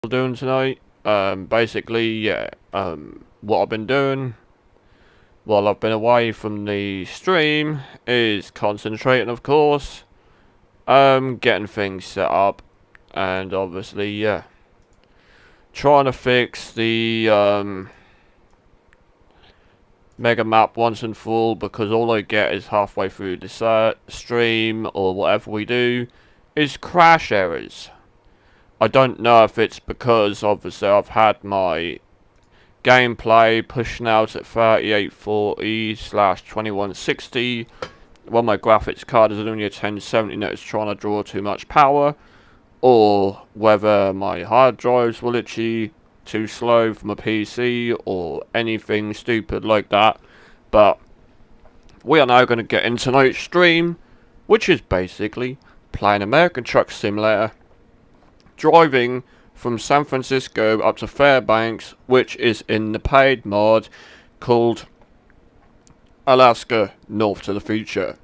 doing tonight. Basically, yeah. What I've been doing while I've been away from the stream is concentrating, of course. Getting things set up, and obviously, yeah, trying to fix the mega map once and for all, because all I get is halfway through the stream or whatever we do is crash errors. I don't know if it's because obviously I've had my gameplay pushing out at 3840/2160 when my graphics card is only a 1070 and it's trying to draw too much power, or whether my hard drives were literally too slow for my PC or anything stupid like that. But we are now going to get into tonight's stream, which is basically playing American Truck Simulator, driving from San Francisco up to Fairbanks, which is in the paid mod called Alaska-North-to-the-future.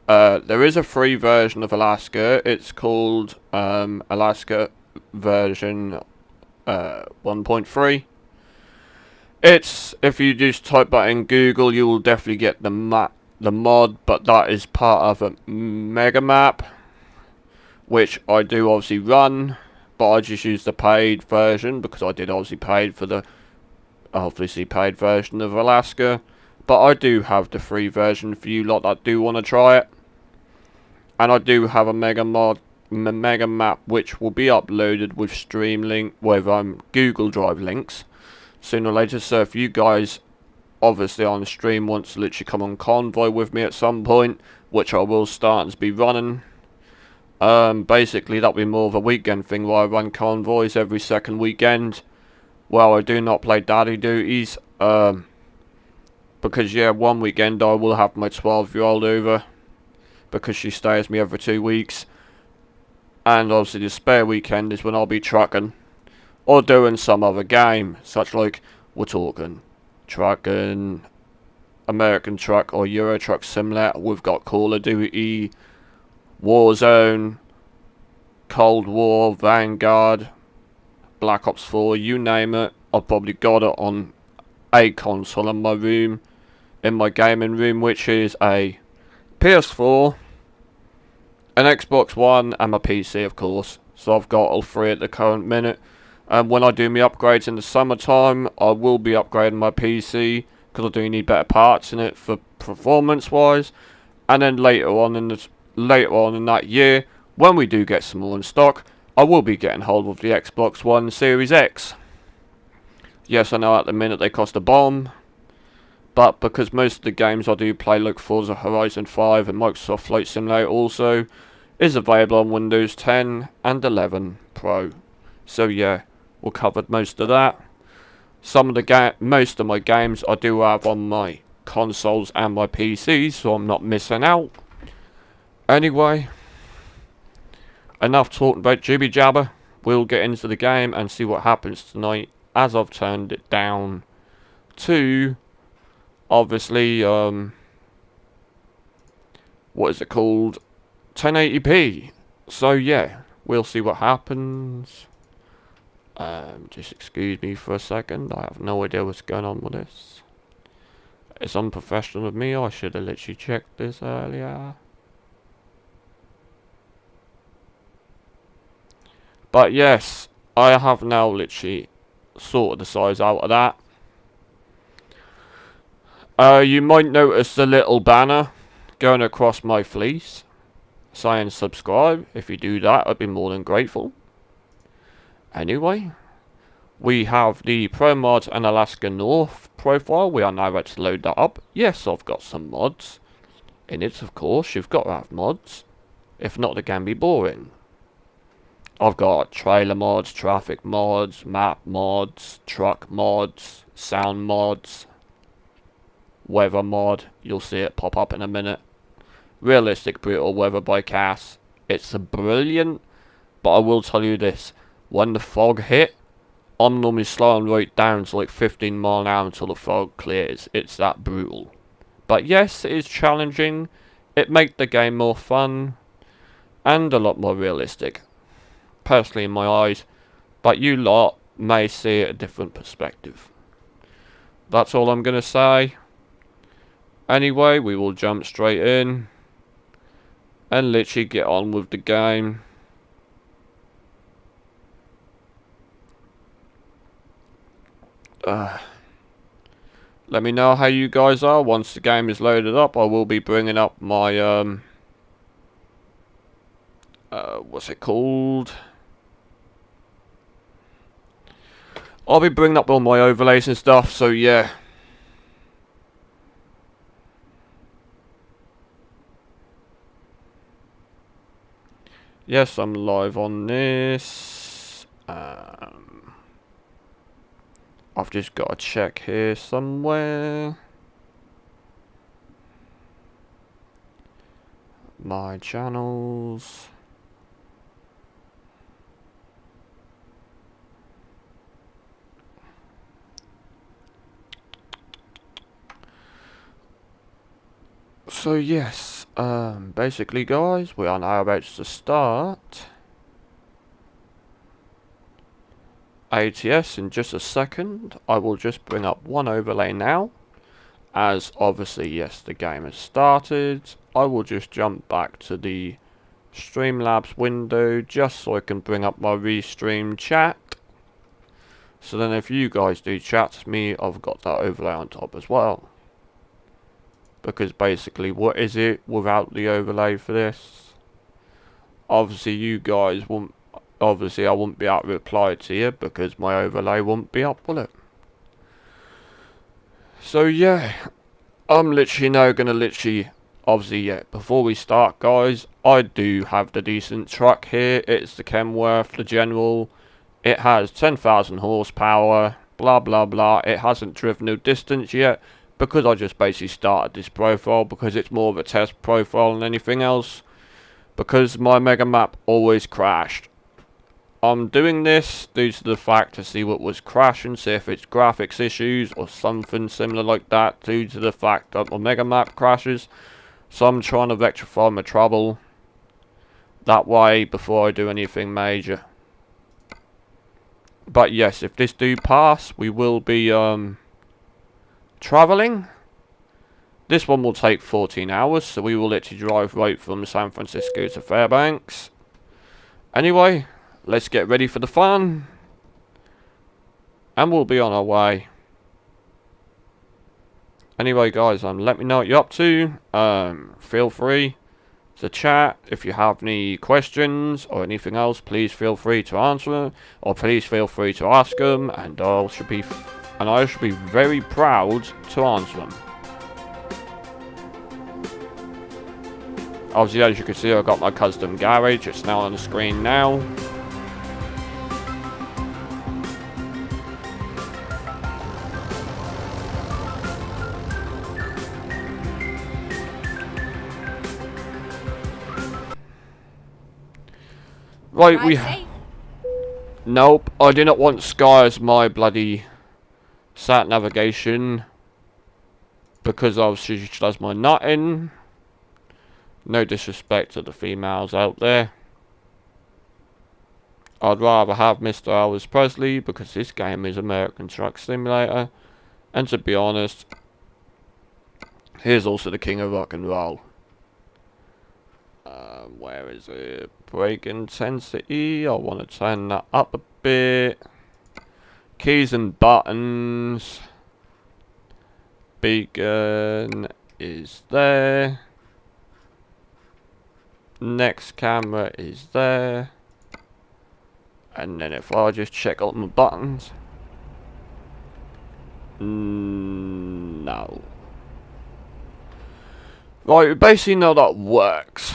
There is a free version of Alaska. It's called Alaska version 1.3. It's, if you just type that in Google, you will definitely get the mod, but that is part of a mega map, which I do obviously run, but I just use the paid version because I did obviously paid for the paid version of Alaska. But I do have the free version for you lot that do want to try it. And I do have a mega map which will be uploaded with Stream link with Google Drive links sooner or later. So if you guys obviously on the stream want to literally come on convoy with me at some point, which I will start to be running. Basically that'll be more of a weekend thing where I run convoys every second weekend. Well, I do not play daddy duties, because yeah, one weekend I will have my 12-year-old over, because she stays with me every 2 weeks. And obviously the spare weekend is when I'll be trucking, or doing some other game, such like, we're talking trucking, American Truck or Euro Truck Simulator. We've got Call of Duty, Warzone, Cold War, Vanguard, Black Ops 4, you name it. I've probably got it on a console in my room, in my gaming room, which is a PS4, an Xbox One, and my PC, of course. So I've got all three at the current minute. And when I do my upgrades in the summertime, I will be upgrading my PC, because I do need better parts in it for performance-wise. And then later on in that year, when we do get some more in stock, I will be getting hold of the Xbox One Series X. Yes, I know at the minute they cost a bomb, but because most of the games I do play, like Forza Horizon 5 and Microsoft Flight Simulator also, is available on Windows 10 and 11 Pro. So yeah, we covered most of that. Most of my games I do have on my consoles and my PCs, so I'm not missing out. Anyway, enough talking about jibby jabber. We'll get into the game and see what happens tonight, as I've turned it down to obviously what is it called, 1080p. So yeah, we'll see what happens. Just excuse me for a second, I have no idea what's going on with this. It's unprofessional of me, I should have literally checked this earlier. But yes, I have now literally sorted the size out of that. You might notice the little banner going across my fleece saying subscribe. If you do that, I'd be more than grateful. Anyway, we have the Pro Mods and Alaska North profile. We are now ready to load that up. Yes, I've got some mods in it, of course. You've got to have mods. If not, they can be boring. I've got trailer mods, traffic mods, map mods, truck mods, sound mods, weather mod. You'll see it pop up in a minute. Realistic brutal weather by Cass. It's brilliant, but I will tell you this. When the fog hit, I'm normally slowing right down to like 15 mile an hour until the fog clears. It's that brutal. But yes, it is challenging. It makes the game more fun and a lot more realistic. Personally, in my eyes, but you lot may see it a different perspective. That's all I'm going to say. Anyway, we will jump straight in and literally get on with the game. Let me know how you guys are. Once the game is loaded up, I will be bringing up my, what's it called? I'll be bringing up all my overlays and stuff, so yeah. Yes, I'm live on this. I've just got to check here somewhere. My channels. So yes, basically guys, we are now about to start ATS in just a second. I will just bring up one overlay now, as obviously yes, the game has started. I will just jump back to the Streamlabs window just so I can bring up my restream chat. So then if you guys do chat to me, I've got that overlay on top as well. Because basically, what is it without the overlay for this? Obviously, you guys won't... Obviously, I won't be able to reply to you because my overlay won't be up, will it? So, yeah. I'm literally now going to literally... Obviously, yeah, before we start, guys, I do have the decent truck here. It's the Kenworth, the General. It has 10,000 horsepower, blah, blah, blah. It hasn't driven no distance yet. Because I just basically started this profile because it's more of a test profile than anything else. Because my mega map always crashed. I'm doing this due to the fact to see what was crashing, see if it's graphics issues or something similar like that due to the fact that my mega map crashes. So I'm trying to rectify my trouble that way before I do anything major. But yes, if this do pass, we will be traveling. This one will take 14 hours, so we will literally drive right from San Francisco to Fairbanks. Anyway, let's get ready for the fun. And we'll be on our way. Anyway, guys, let me know what you're up to. Feel free to chat. If you have any questions or anything else, please feel free to answer them. Or please feel free to ask them, and I should be very proud to answer them. Obviously, as you can see, I've got my custom garage. It's now on the screen now. Right, Nope, I do not want Sky as my bloody sat navigation. Because obviously she does my nutting. No disrespect to the females out there. I'd rather have Mr. Elvis Presley because this game is American Truck Simulator. And to be honest, he's also the king of rock and roll. Where is it? Brake intensity. I want to turn that up a bit. Keys and buttons. Beacon is there. Next camera is there. And then if I just check all my buttons. No. Right, we basically know that works.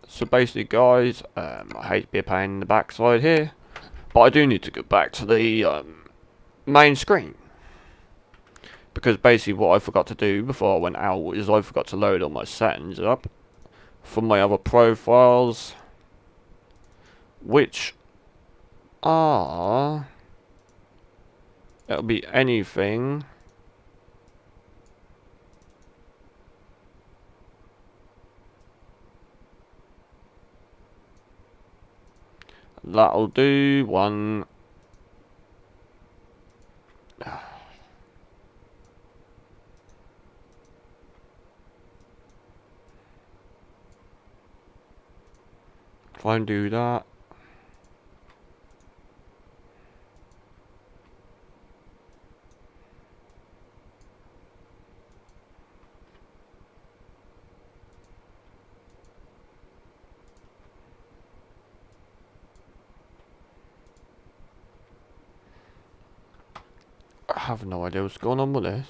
So basically, guys, I hate to be a pain in the backside here, but I do need to go back to the main screen. Because basically what I forgot to do before I went out is I forgot to load all my settings up from my other profiles, which are, it'll be anything that'll do. 1, Won't do that. I have no idea what's going on with this.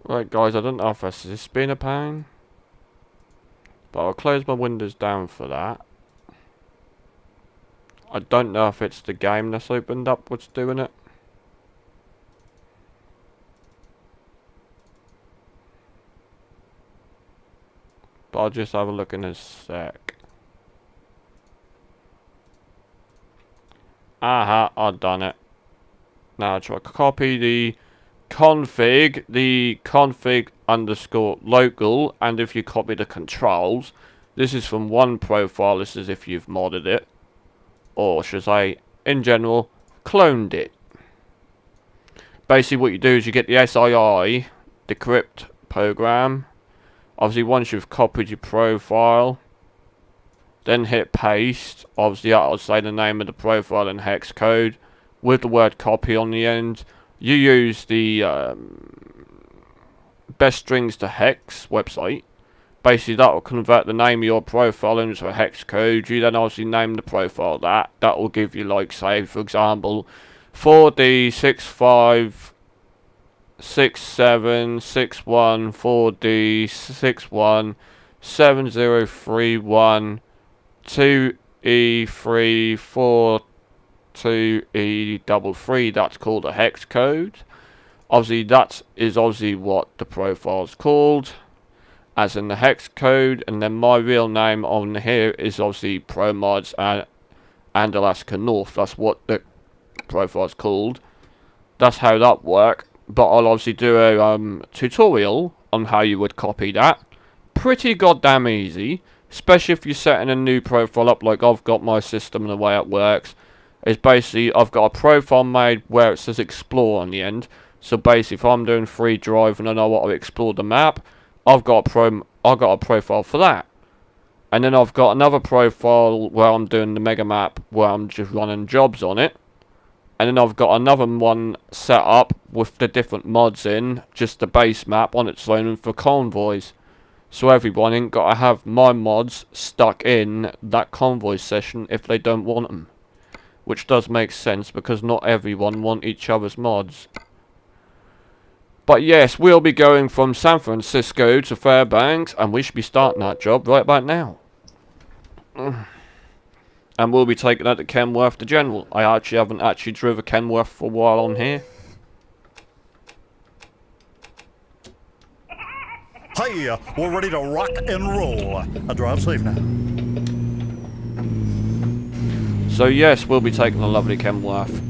Right guys, I don't know if this has been a pain, but I'll close my windows down for that. I don't know if it's the game that's opened up what's doing it. But I'll just have a look in a sec. Aha, I've done it. Now I try to copy the config underscore local, and if you copy the controls, this is from one profile, this is if you've modded it, or should I say, in general, cloned it. Basically what you do is you get the SII decrypt program. Obviously once you've copied your profile, then hit paste. Obviously I'll say the name of the profile in hex code with the word copy on the end. You use the best strings to hex website. Basically that will convert the name of your profile into a hex code. You then obviously name the profile that. That will give you, like, say for example, 4D656761 4D617031 2E342E33. That's called a hex code. Obviously that is obviously what the profile is called, as in the hex code, and then my real name on here is obviously ProMods and Alaska North. That's what the profile is called. That's how that works. But I'll obviously do a tutorial on how you would copy that. Pretty goddamn easy, especially if you're setting a new profile up like I've got my system. And the way it works is basically I've got a profile made where it says explore on the end. So basically if I'm doing free drive and I want to explore the map, I've got a profile for that. And then I've got another profile where I'm doing the mega map where I'm just running jobs on it. And then I've got another one set up with the different mods in, just the base map on its own for convoys. So everyone ain't got to have my mods stuck in that convoy session if they don't want them. Which does make sense because not everyone want each other's mods. But yes, we'll be going from San Francisco to Fairbanks, and we should be starting that job right about now. And we'll be taking that to Kenworth, the General. I actually haven't driven Kenworth for a while on here. Hey, we're ready to rock and roll. I drive safe now. So yes, we'll be taking the lovely Kenworth.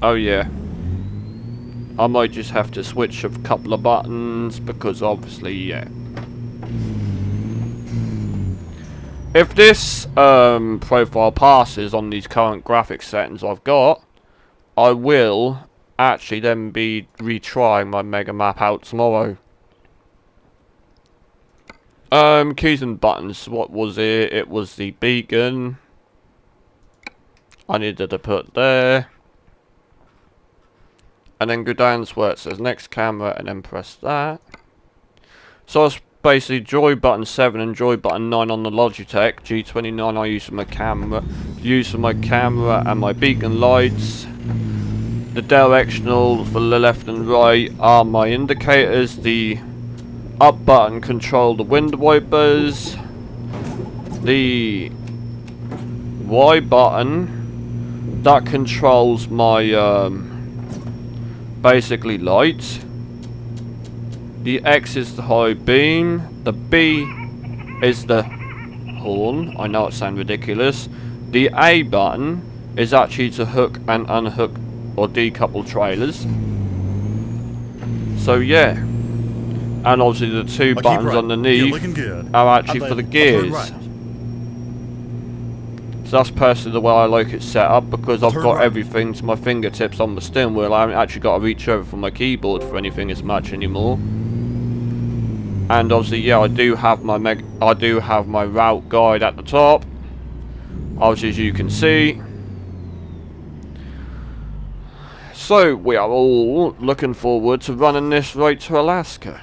Oh yeah. I might just have to switch a couple of buttons because obviously, yeah. If this profile passes on these current graphics settings I've got, I will actually then be retrying my mega map out tomorrow. Keys and buttons, what was it? It was the beacon. I needed to put there. And then go down to where it says next camera and then press that. So it's basically joy button 7 and joy button 9 on the Logitech. G29 I use for my camera. And my beacon lights. The directional for the left and right are my indicators. The up button control the window wipers. The Y button, that controls my basically lights. The X is the high beam. The B is the horn. I know it sounds ridiculous. The A button is actually to hook and unhook or decouple trailers. So yeah. And obviously the two buttons underneath are actually for the gears. So that's personally the way I like it set up, because I've got everything to my fingertips on the steering wheel. I haven't actually got to reach over for my keyboard for anything as much anymore. And obviously, yeah, I do have my route guide at the top, obviously, as you can see. So we are all looking forward to running this right to Alaska.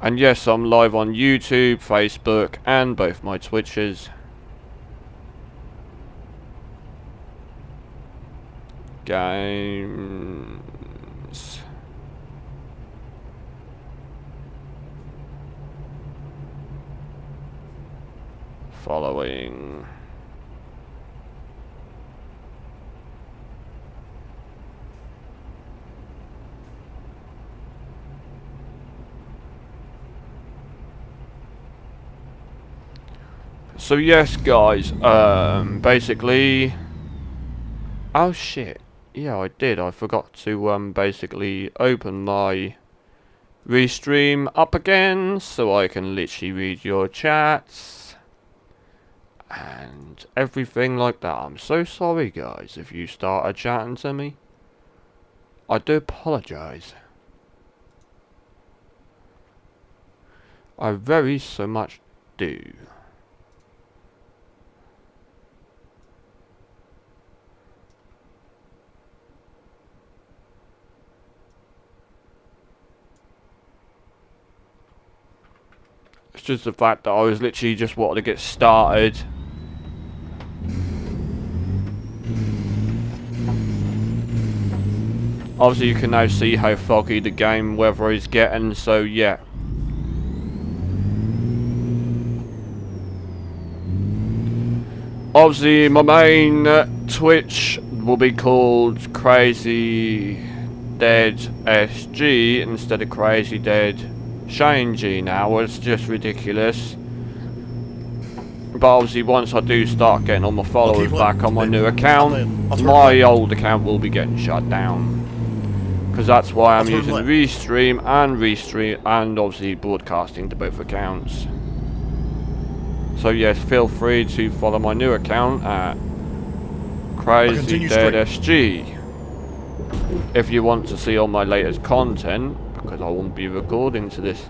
And yes, I'm live on YouTube, Facebook, and both my Twitches. Games. Following. So yes, guys, basically, oh shit, yeah, I did. I forgot to basically open my restream up again, so I can literally read your chats and everything like that. I'm so sorry, guys, if you started chatting to me. I do apologise. I very so much do. It's just the fact that I was literally just wanting to get started. Obviously you can now see how foggy the game weather is getting, so yeah. Obviously my main Twitch will be called Crazy Dead SG instead of Crazy Dead Shane G now. It's just ridiculous. But obviously once I do start getting all my followers back on my new account, my old account will be getting shut down. Because that's why I'm using Restream and obviously broadcasting to both accounts. So yes, feel free to follow my new account at Crazy Dead SG if you want to see all my latest content, because I won't be recording to this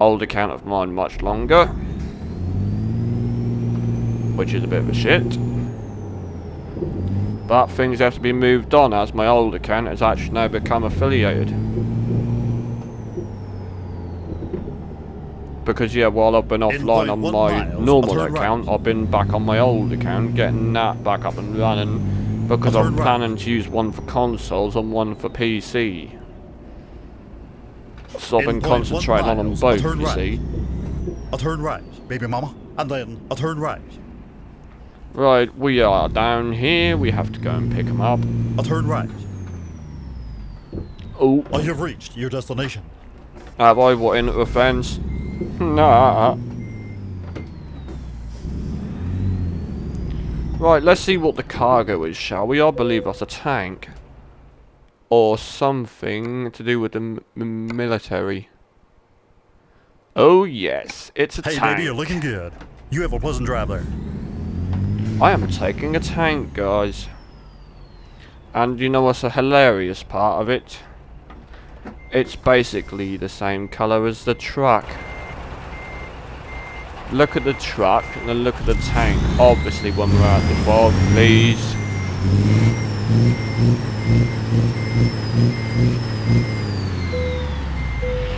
old account of mine much longer, which is a bit of a shit. But things have to be moved on, as my old account has actually now become affiliated. Because yeah, while I've been offline on my normal account, I've been back on my old account, getting that back up and running, because I'm planning to use one for consoles and one for PC. So I've been concentrating on them both, you see. A turn right, baby mama, and then a turn right. Right, we are down here. We have to go and pick them up. A turn right. Oh. I have reached your destination. Have I? What, into a fence? Nah. Right, let's see what the cargo is, shall we? I believe that's a tank. Or something to do with the military. Oh yes, it's a tank. Hey baby, you're looking good. You have a pleasant drive there. I am taking a tank, guys. And you know what's a hilarious part of it? It's basically the same colour as the truck. Look at the truck and then look at the tank. Obviously when we're at the fog, please.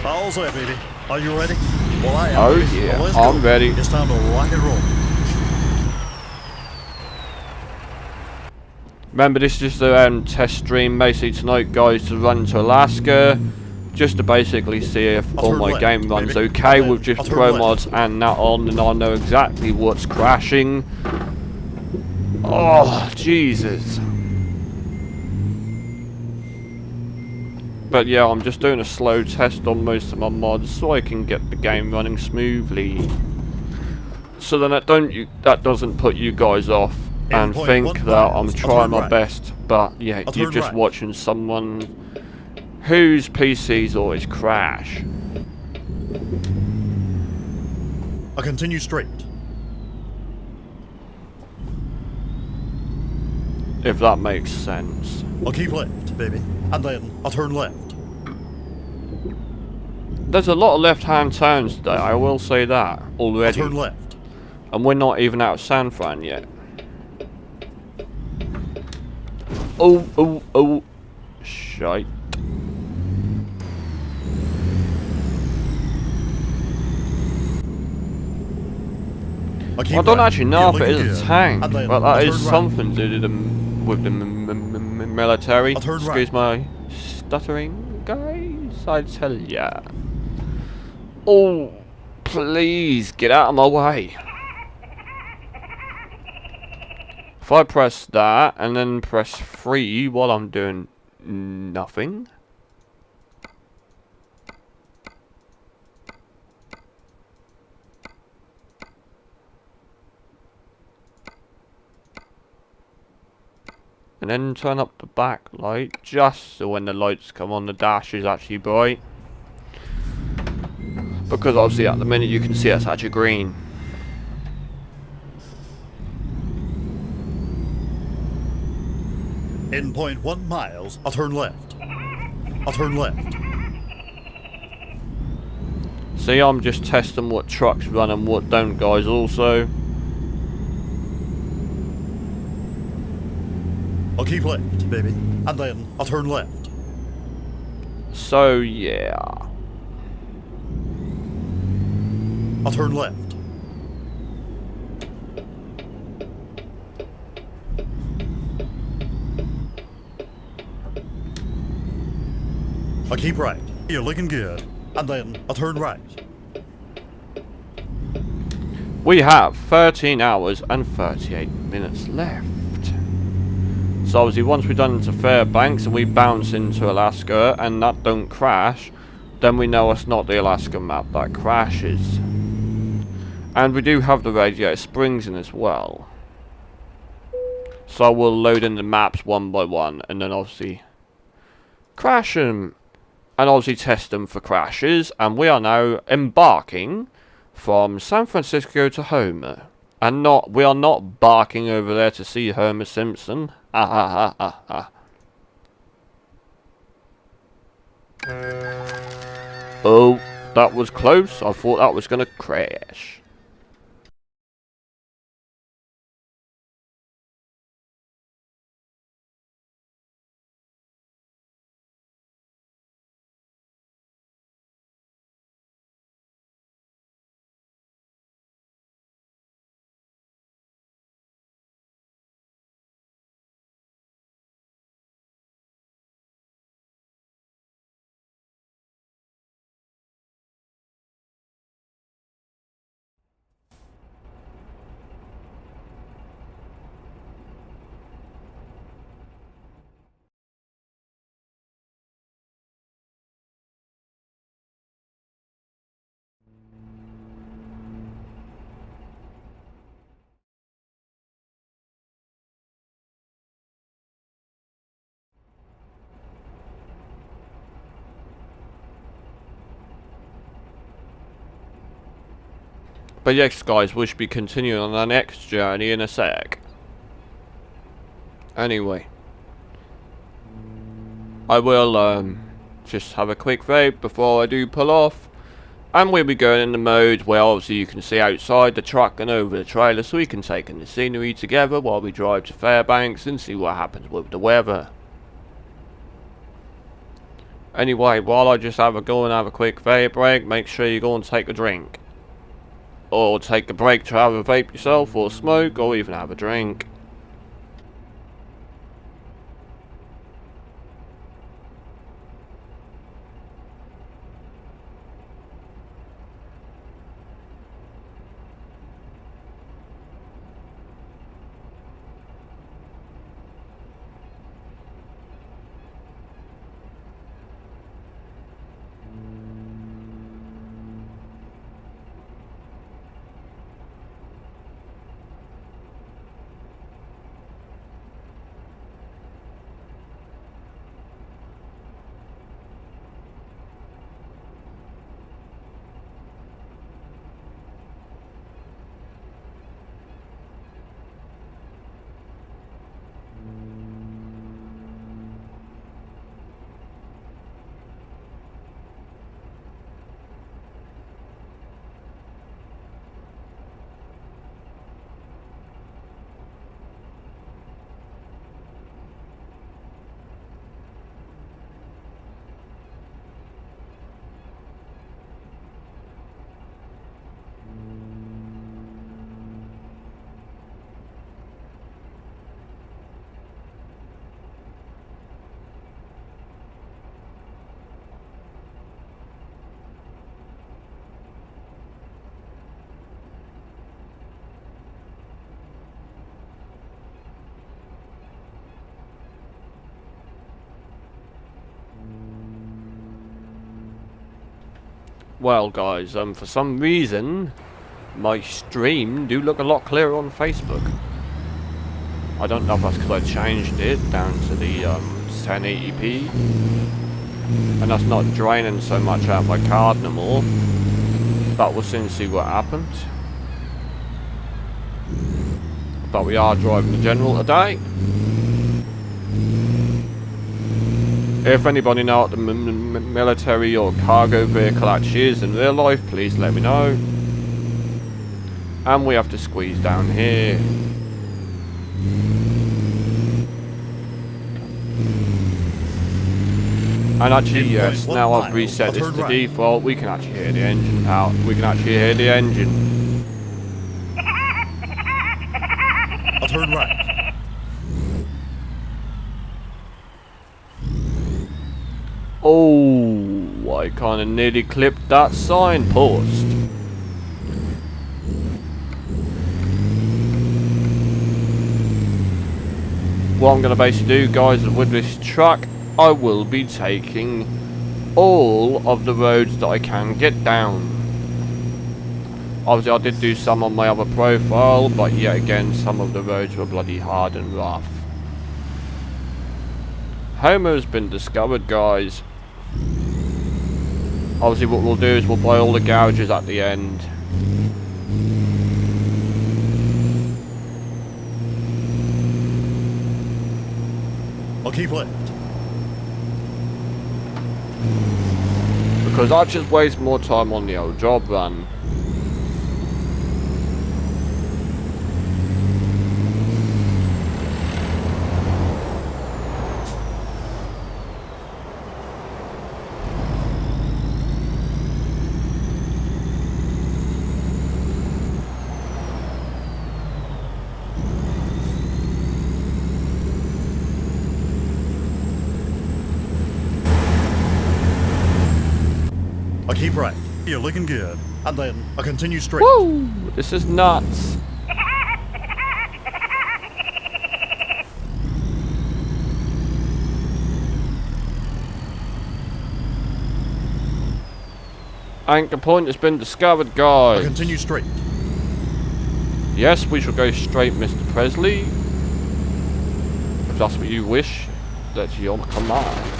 All set, baby. Are you ready? Well, I am. Oh ready. yeah, Well, I'm ready. It's time to rock and roll. Remember, this is just a test stream basically tonight, guys, to run to Alaska. just to basically see if I'll all turn my left, game runs baby. okay And with then just I'll turn pro left. mods and that on, and I know exactly what's crashing. Oh, Jesus. But yeah, I'm just doing a slow test on most of my mods so I can get the game running smoothly. So then that doesn't put you guys off and think 1 that I'm miles, I'll trying turn my right. best. But yeah, I'll you're turn just right. watching someone whose PCs always crash. I'll continue straight. If that makes sense. I'll keep left, baby. And then I'll turn left. There's a lot of left-hand turns today, I will say that I'll already. turn left. And we're not even out of San Fran yet. Oh. Shite. I'll keep I don't right. actually know You're if it looking is a good. tank, And then but I'll that is turn right. something to do with the military. I'll turn Excuse right. my stuttering, guys, I tell ya. Oh, please, get out of my way. If I press that, and then press 3 while I'm doing nothing. And then turn up the back light, just so when the lights come on the dash is actually bright. Because obviously at the minute you can see it's actually green. In 0.1 miles, I'll turn left. I'll turn left. See, I'm just testing what trucks run and what don't, guys, also. I'll keep left, baby. And then I'll turn left. So, yeah. I'll turn left. I'll keep right. You're looking good. And then I'll turn right. We have 13 hours and 38 minutes left. So obviously once we're done into FairBanks and we bounce into Alaska and that don't crash, then we know it's not the Alaska map that crashes. And we do have the Radiator Springs in as well. So we'll load in the maps one by one and then obviously crash them. And obviously test them for crashes. And we are now embarking from San Francisco to Homer. And we are not barking over there to see Homer Simpson. Ha ha ha ha ha. Oh, that was close. I thought that was going to crash. But yes, guys, we should be continuing on our next journey in a sec. Anyway, I will just have a quick vape before I do pull off. And we'll be going in the mode where obviously you can see outside the truck and over the trailer, so we can take in the scenery together while we drive to FairBanks and see what happens with the weather. Anyway, while I just have a go and have a quick vape break, make sure you go and take a drink. Or take a break to have a vape yourself, or smoke, or even have a drink. Well, guys, for some reason, my stream do look a lot clearer on Facebook. I don't know if that's because I changed it down to the 1080p, and that's not draining so much out my card no more. But we'll soon see what happens. But we are driving the General today. If anybody know what the military or cargo vehicle actually is in real life, please let me know. And we have to squeeze down here. And actually, yes, now I've reset this to default, we can actually hear the engine out. We can actually hear the engine. I'll turn right. Oh, I kind of nearly clipped that signpost. What I'm going to basically do, guys, is with this truck, I will be taking all of the roads that I can get down. Obviously, I did do some on my other profile, but yet again, some of the roads were bloody hard and rough. Homer's been discovered, guys. Obviously, what we'll do is we'll buy all the garages at the end. I'll keep left. Because I just waste more time on the old job run. I'll keep right. You're looking good. And then I'll continue straight. Woo! This is nuts. Anchor point has been discovered, guys. I'll continue straight. Yes, we shall go straight, Mr. Presley. If that's what you wish, that's your command.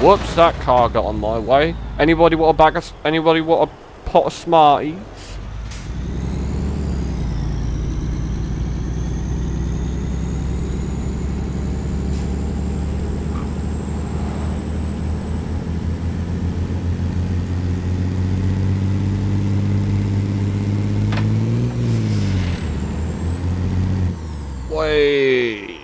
Whoops, that car got on my way. Anybody want a bag of... Anybody want a pot of Smarties? Way.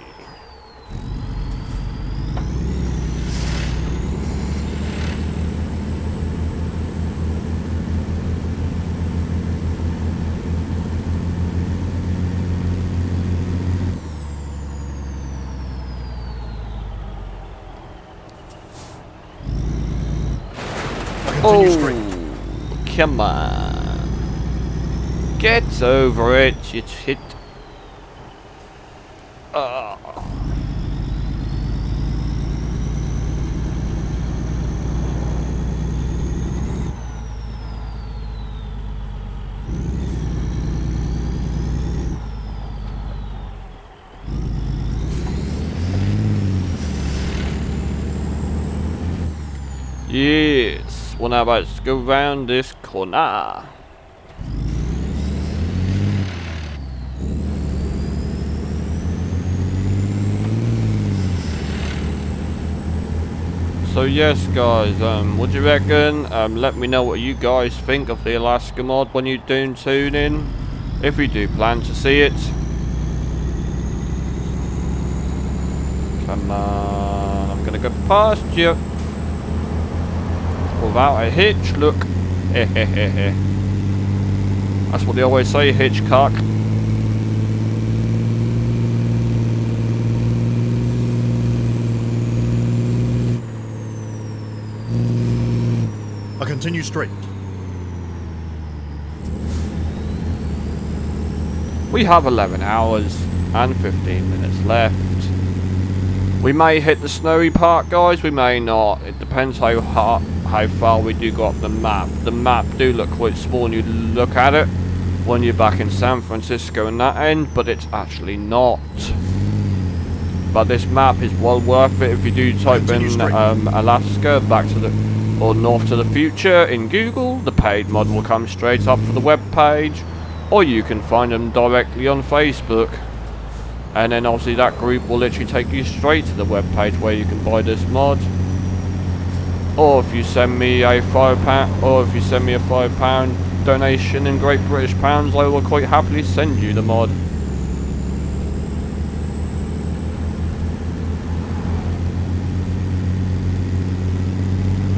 Continue straight. Come on. Get over it. It's hit. Yes. Well, now let's go round this corner. So yes, guys, what do you reckon? Let me know what you guys think of the Alaska mod when you do tune in, if you do plan to see it. Come on, I'm gonna go past you without a hitch. Look, that's what they always say, Hitchcock. I'll continue straight. We have 11 hours and 15 minutes left. We may hit the snowy part, guys, we may not. It depends how how far we do go up the map. The map do look quite small when you look at it when you're back in San Francisco and that end, but it's actually not. But this map is well worth it if you do type in Alaska back to the or North to the Future in Google. The paid mod will come straight up for the web page, or you can find them directly on Facebook, and then obviously that group will literally take you straight to the web page where you can buy this mod. Or if you send me a £5 donation in Great British pounds, I will quite happily send you the mod.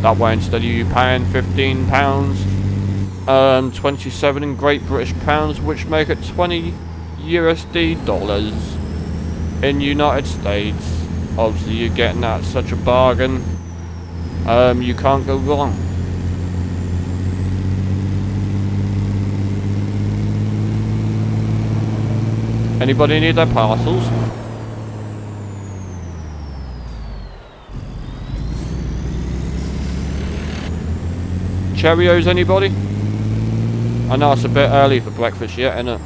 That way, instead of you paying £15, 27 in Great British pounds, which make it 20 USD dollars in United States. Obviously, you're getting at such a bargain. You can't go wrong. Anybody need their parcels? Cheerios, anybody? I know it's a bit early for breakfast yet, isn't it?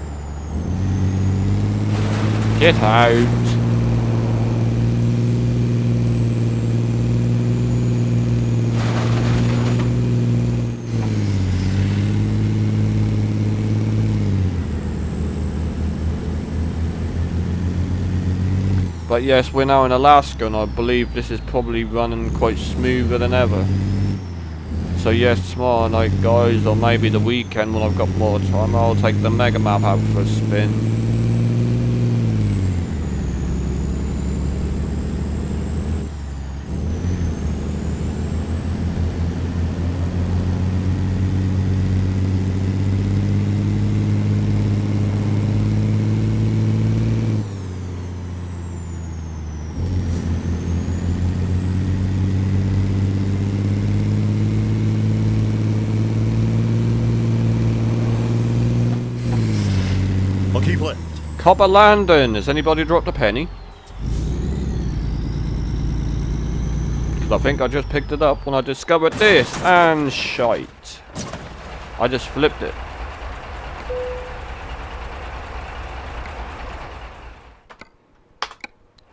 Get out. But yes, we're now in Alaska, and I believe this is probably running quite smoother than ever. So yes, tomorrow night, guys, or maybe the weekend when I've got more time, I'll take the mega map out for a spin. I'll keep left. Copper Landon, has anybody dropped a penny? Because I think I just picked it up when I discovered this, and shite. I just flipped it.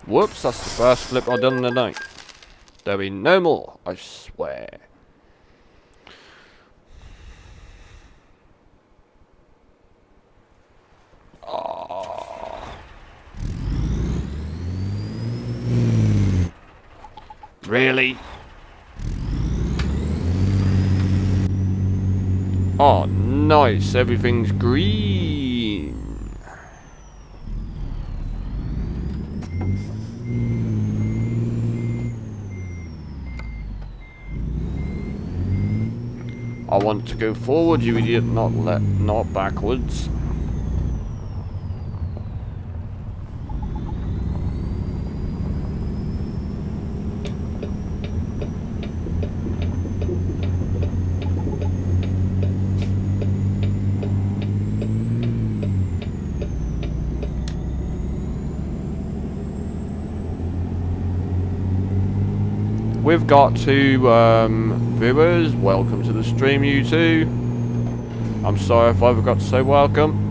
Whoops, that's the first flip I've done in the night. There'll be no more, I swear. Really? Oh, nice. Everything's green. I want to go forward, you idiot, not backwards. We've got two viewers. Welcome to the stream, you two. I'm sorry if I forgot to say welcome.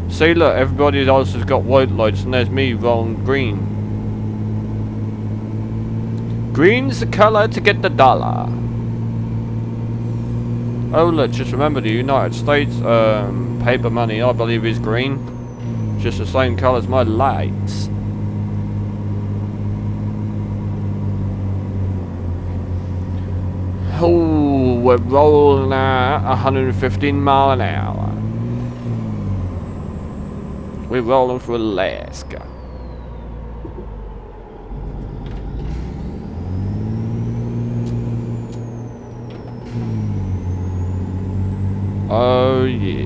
See, look, everybody else has got white lights, and there's me rolling green. Green's the colour to get the dollar. Oh, look, just remember the United States paper money, I believe, is green. Just the same colour as my lights. Oh, we're rolling at 115 miles an hour. We're rolling for Alaska. Oh yeah.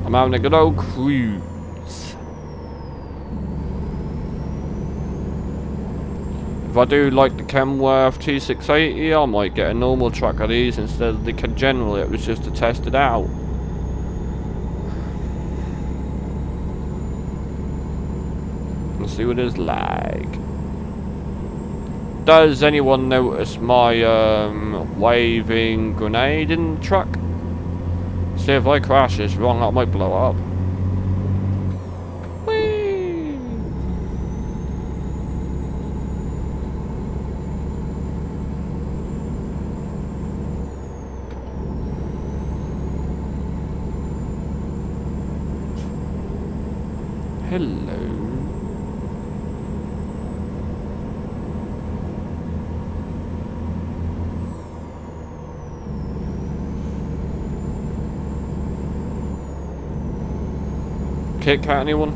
I'm having a good old cruise. If I do like the Kenworth T680, I might get a normal truck of these instead of the General. It was just to test it out. Let's see what it's like. Does anyone notice my waving grenade in the truck? See, if I crash this wrong, that might blow up. Whee! Hello. Kit Kat, anyone?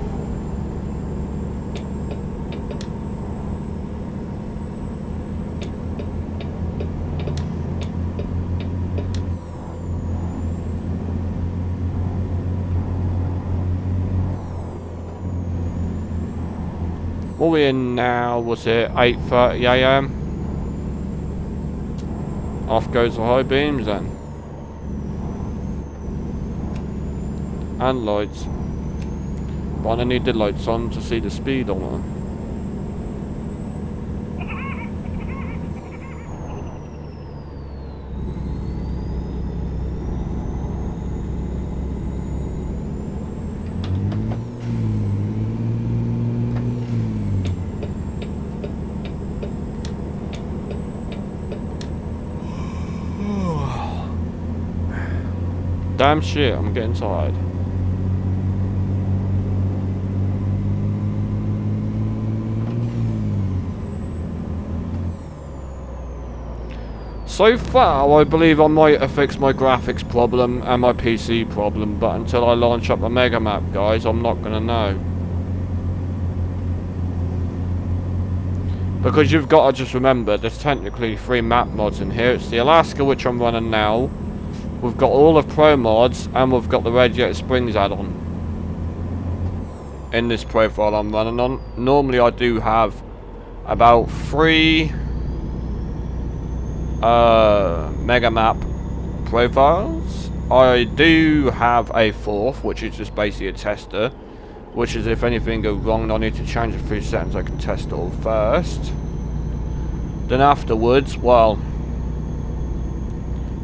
What are we in now? Was it 8:30 AM? Off goes the high beams then. And lights. But I need the lights on to see the speed on it. Damn shit, I'm getting tired. So far, I believe I might have fixed my graphics problem and my PC problem, but until I launch up the Mega Map, guys, I'm not gonna know. Because you've got to just remember, there's technically 3 map mods in here. It's the Alaska, which I'm running now. We've got all of Pro mods, and we've got the Radiator Springs add-on. In this profile I'm running on. Normally I do have about 3 Mega Map profiles. I do have a 4th, which is just basically a tester, which is if anything goes wrong and I need to change a few settings, I can test it all first. Then afterwards, well,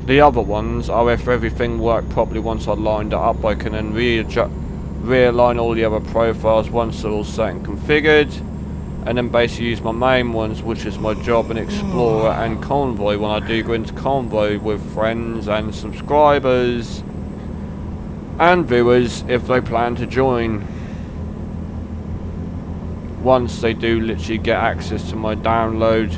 the other ones are if everything worked properly once I lined it up, I can then realign all the other profiles once they're all set and configured, and then basically use my main ones, which is my job and Explorer and Convoy, when I do go into Convoy with friends and subscribers and viewers if they plan to join. Once they do literally get access to my download.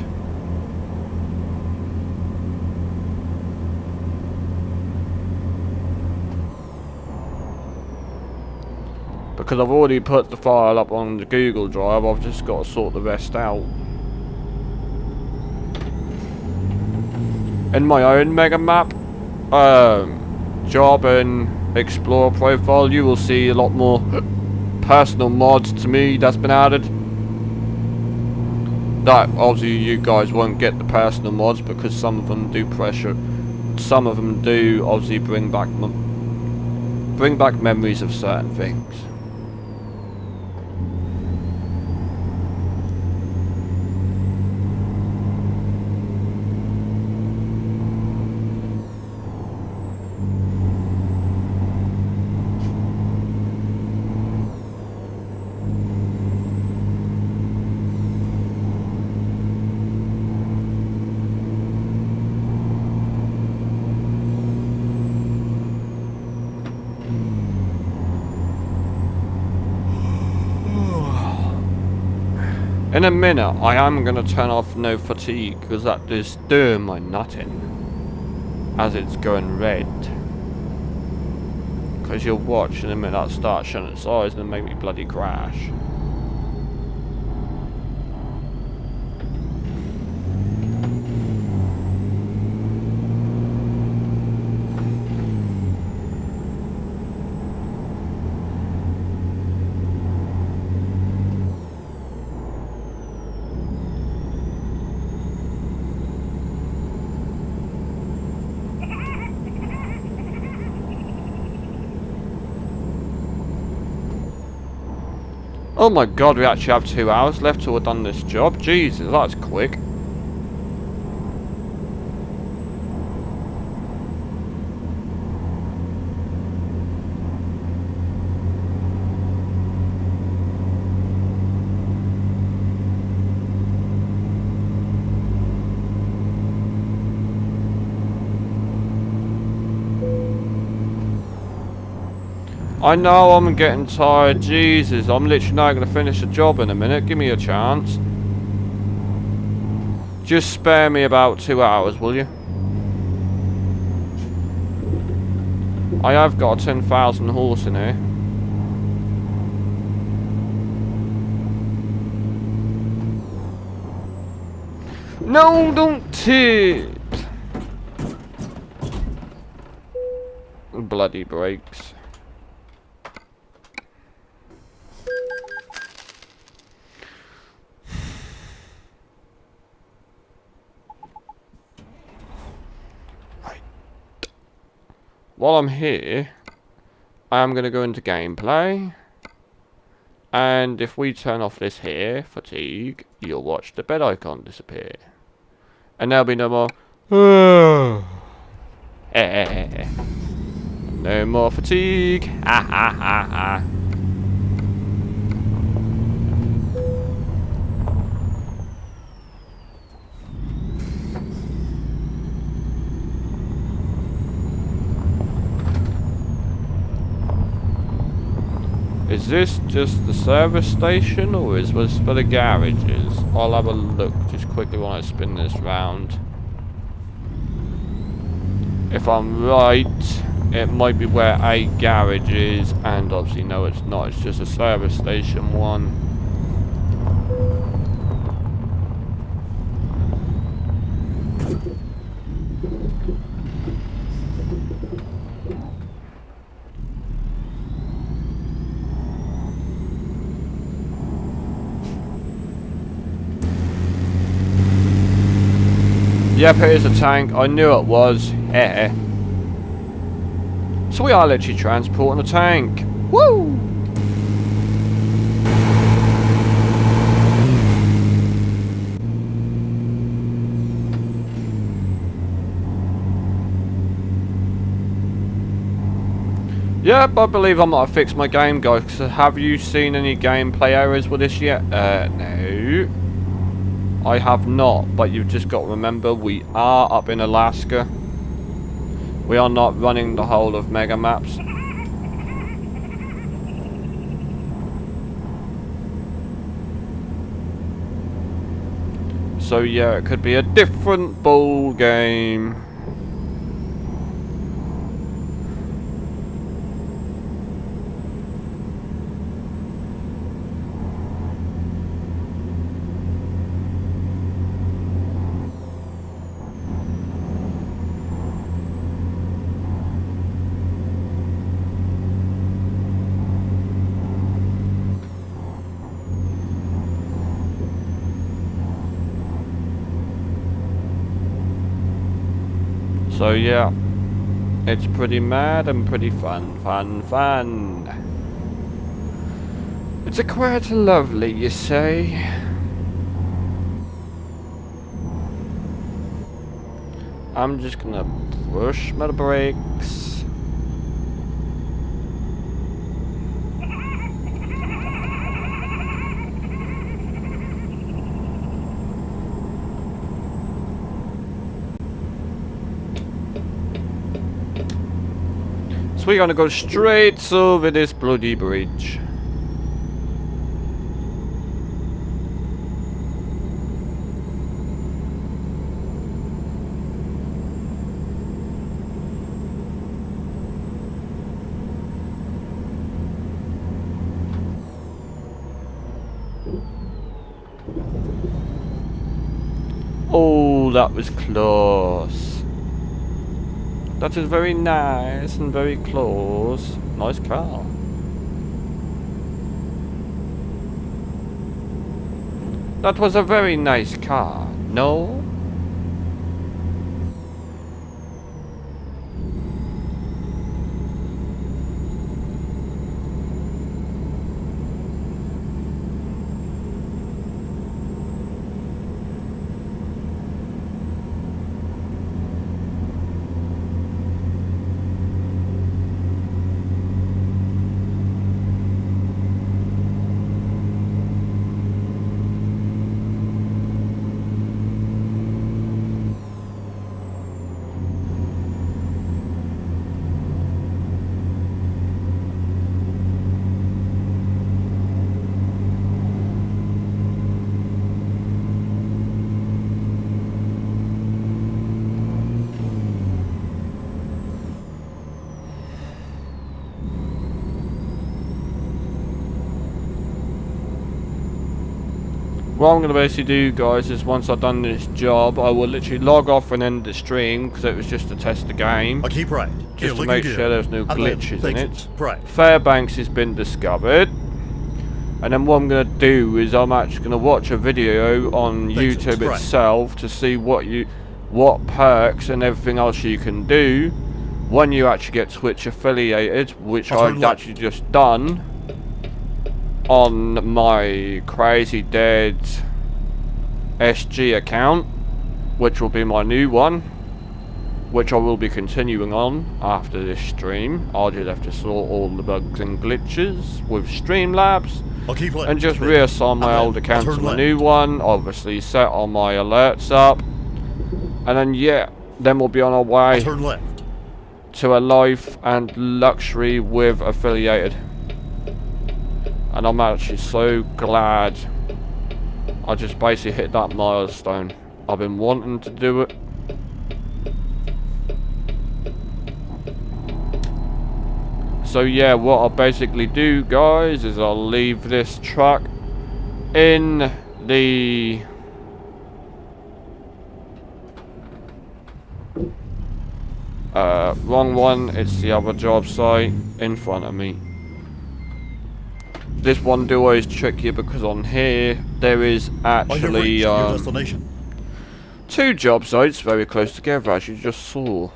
Because I've already put the file up on the Google Drive, I've just got to sort the rest out. In my own Mega Map job and Explorer profile, you will see a lot more personal mods to me that's been added. That obviously you guys won't get the personal mods because some of them do pressure. Some of them do obviously bring back memories of certain things. In a minute, I am going to turn off no fatigue because that is doing my nutting as it's going red. Because you'll watch in a minute that starts showing its eyes and make me bloody crash. Oh my god, we actually have 2 hours left till we're done this job. Jesus, that's quick. I know I'm getting tired. Jesus, I'm literally not going to finish the job in a minute. Give me a chance. Just spare me about 2 hours, will you? I have got a 10,000 horse in here. No, don't tip. Bloody brakes. While I'm here, I am going to go into gameplay. And if we turn off this here, fatigue, you'll watch the bed icon disappear. And there'll be no more... No more fatigue. Ha ha ha ha. Is this just the service station, or is this for the garages? I'll have a look just quickly when I spin this round. If I'm right, it might be where a garage is, and obviously no it's not, it's just a service station one. Yep, it is a tank. I knew it was. So we are literally transporting a tank. Woo! Yep, I believe I might have fixed my game, guys. Have you seen any gameplay errors with this yet? No. I have not, but you've just got to remember we are up in Alaska. We are not running the whole of Mega Maps. So yeah, it could be a different ball game. So yeah, it's pretty mad and pretty fun. It's a quite lovely, you say? I'm just gonna push my brakes. So we're gonna go straight over this bloody bridge. Oh, that was close. That is very nice and very close. Nice car. That was a very nice car. No? What I'm going to basically do, guys, is once I've done this job, I will literally log off and end the stream, because it was just to test the game. I'll keep right. Just to make sure there's no glitches in it. Right. FairBanks has been discovered. And then what I'm going to do is I'm actually going to watch a video on YouTube itself to see what perks and everything else you can do when you actually get Twitch affiliated, which I've actually just done on my Crazy Dead SG account, which will be my new one, which I will be continuing on after this stream. I'll just have to sort all the bugs and glitches with Streamlabs and just reassign my old account to my new one, obviously set all my alerts up, and then yeah, then we'll be on our way to a life and luxury with affiliated. And I'm actually so glad I just basically hit that milestone. I've been wanting to do it. So yeah, what I'll basically do, guys, is I'll leave this truck in the wrong one. It's the other job site in front of me. This one do always trick you because on here there is actually two job sites very close together, as you just saw.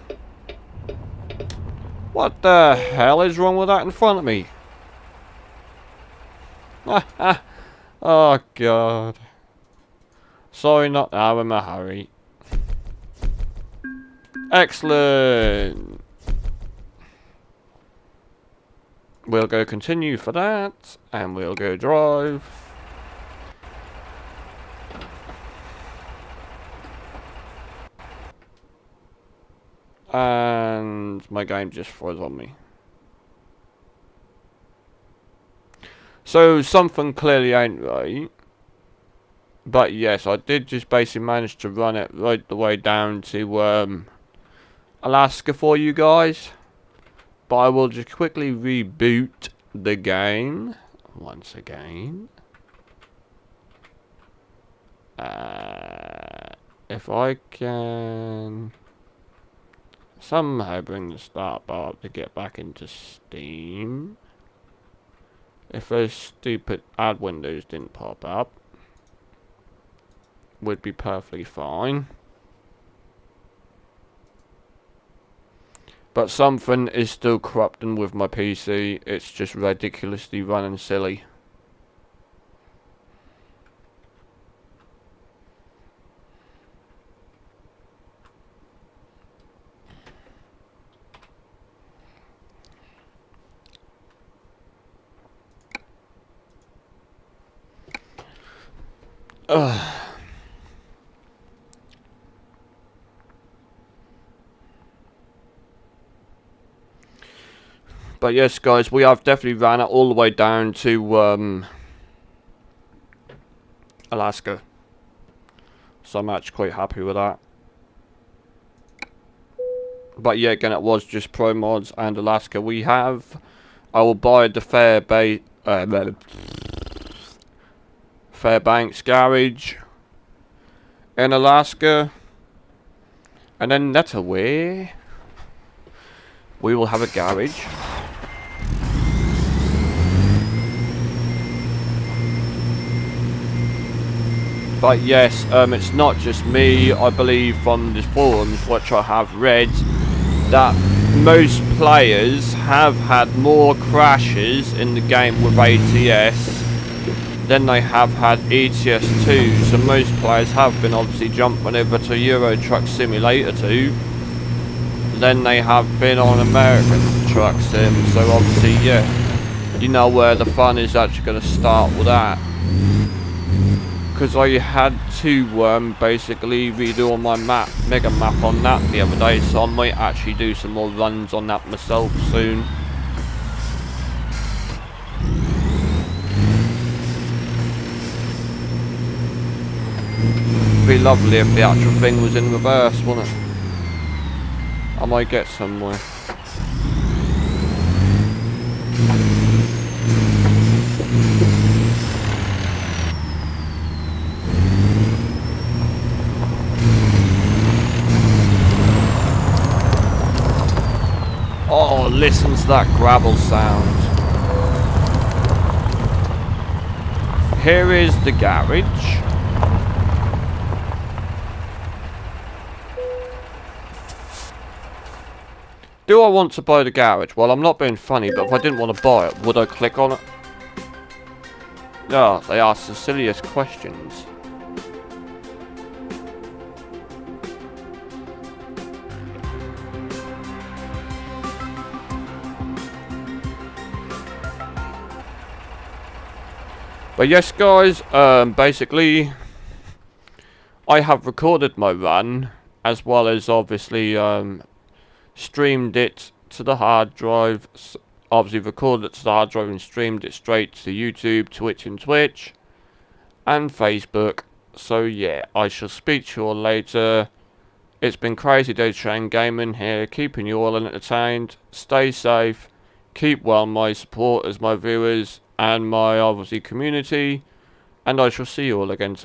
What the hell is wrong with that in front of me? Oh god. Sorry, not now, I'm in a hurry. Excellent. We'll go continue for that, and we'll go drive. And my game just froze on me. So something clearly ain't right. But yes, I did just basically manage to run it right the way down to Alaska for you guys. But I will just quickly reboot the game once again. If I can somehow bring the start bar up to get back into Steam. If those stupid ad windows didn't pop up, would be perfectly fine. But something is still corrupting with my PC. It's just ridiculously running silly. But yes, guys, we have definitely ran it all the way down to Alaska. So I'm actually quite happy with that. But yeah, again, it was just Pro Mods and Alaska. I will buy the FairBanks garage. in Alaska. And then that away, we will have a garage. But yes, it's not just me. I believe from the forums, which I have read, that most players have had more crashes in the game with ATS than they have had ETS 2. So most players have been obviously jumping over to Euro Truck Simulator 2 than they have been on American Truck Sim. So obviously, yeah, you know where the fun is actually going to start with that. Because I had to basically redo on my mega map on that the other day, so I might actually do some more runs on that myself soon. It'd be lovely if the actual thing was in reverse, wouldn't it? I might get somewhere. Oh, listen to that gravel sound. Here is the garage. Do I want to buy the garage? Well, I'm not being funny, but if I didn't want to buy it, would I click on it? No, they ask the silliest questions. But yes, guys, basically, I have recorded my run, as well as obviously streamed it to the hard drive. Obviously recorded it to the hard drive and streamed it straight to YouTube, Twitch and Facebook. So yeah, I shall speak to you all later. It's been Crazy Day Train Gaming here, keeping you all entertained. Stay safe, keep well, my supporters, my viewers, and my obviously community. And I shall see you all again tomorrow.